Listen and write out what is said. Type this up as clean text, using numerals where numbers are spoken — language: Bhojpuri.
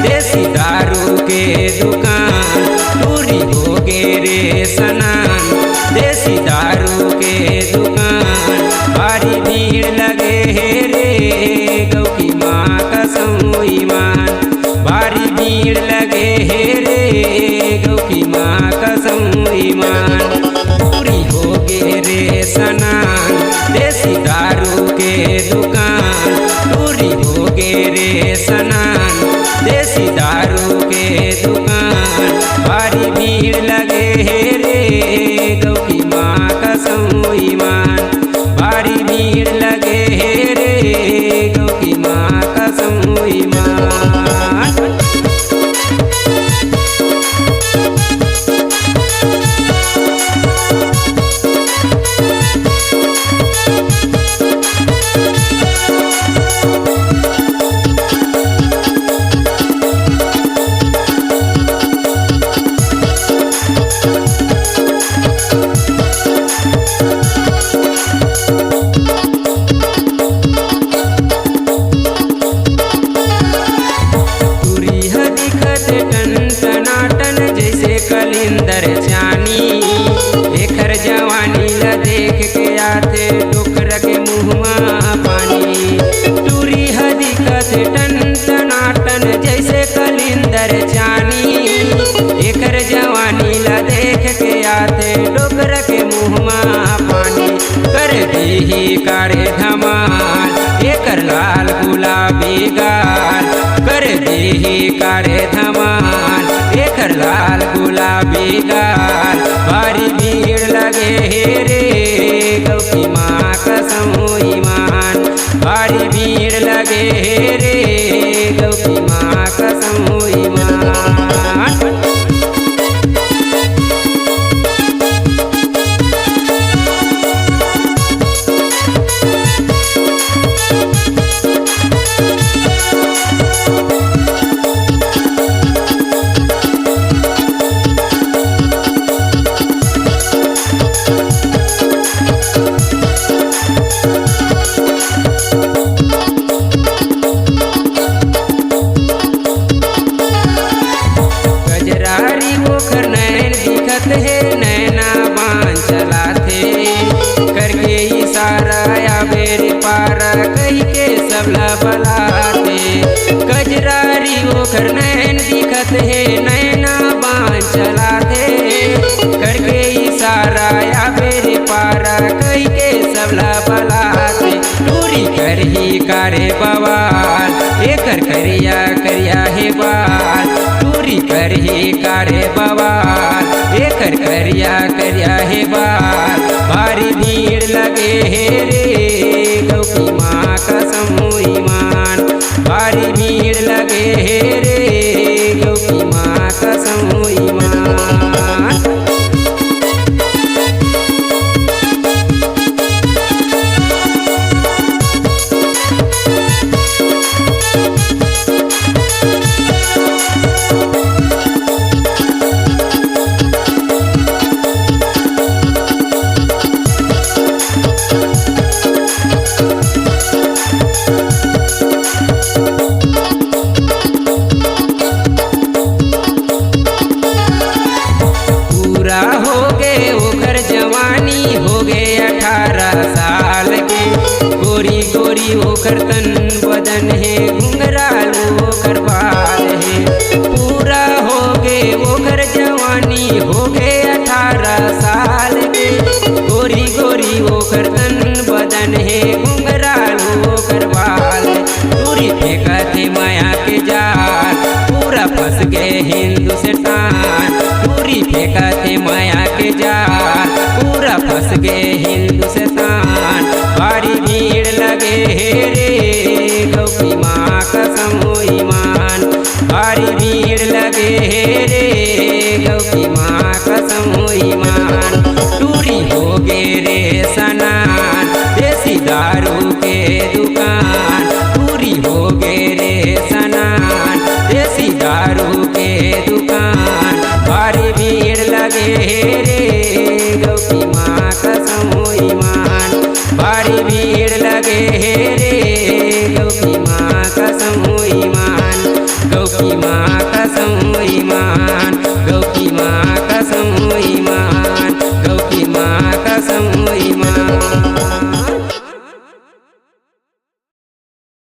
देसी दारू के दुकान पूरी हो गे रे सनान। देसी दारू के दुकान भारी भीड़ लगे है रे गौ की माँ कसम ईमान। भारी भीड़ लगे है रे गौ की माँ कसम ईमान। पूरी हो गे रे सनान देसी दारू के दुकान पूरी हो गे रे सनान। देसी दारू के दुकान भारी भीड़ लगे है रे गौ की माँ कसम ईमान। भारी भीड़ लगे है रे गौ की माँ कसम ईमान। कलिंदर जानी एकर जवानी ला देख के आते डोकर के मुँहमा पानी। टूरी हदिकत टन टनाटन जैसे कलिंदर जानी एकर जवानी ला देख के आते डोकर के मुँहमा पानी। कर दी कारे धमाल एकर लाल गुलाबी गाल। कर दी कारे धमाल एकर लाल गुलाबी गाल। भारी भीड़ लगे है रे गौ की माँ कसम ईमान। भारी भीड़ लगे है रे गौ की माँ कसम ईमान। है नैना बान चलाते करके इशारा या बेरे पारा कही के सबला बलाते। गजरारी ओखर नैन दिखत है नैना बान चलाते करके इशारा या बेरे पारा कही के सबला बलाते। टूरी करही कारे बवाल एकर करिया करिया है बाल। टूरी करही कारे बवाल एकर करिया करिया है बाल। भारी भीड़ लगे है रे गौ की माँ कसम ईमान। भारी भीड़ लगे है रे गौ की माँ कसम ईमान। हो गए ओकर जवानी हो गए 18 साल के। गोरी गोरी ओकर तन बदन है घुंघरालू ओकर बाल है। पूरा हो गए ओकर जवानी हो गए 18 साल के। गोरी गोरी ओकर तन बदन है घुंघरालू ओकर बाल। पूरी फेंकते माया के जाल पूरा फंस गए हिंदुस्तान। पूरी फेंकते माया के जाल पूरा फंस गए हिंदुस्तान। भारी भीड़ लगे है रे गौ की माँ कसम लगे हे रे गौ की माँ कसम ईमान टूरी हो गे रे सनान देसी दारू के दुकान टूरी हो गे रे सनान देसी दारू के दुकान भारी भीड़ लगे हे रे गौ की माँ कसम ईमान भारी भीड़ लगे हे रे गौ की माँ कसम ईमान गौ की माँ कसम ईमान।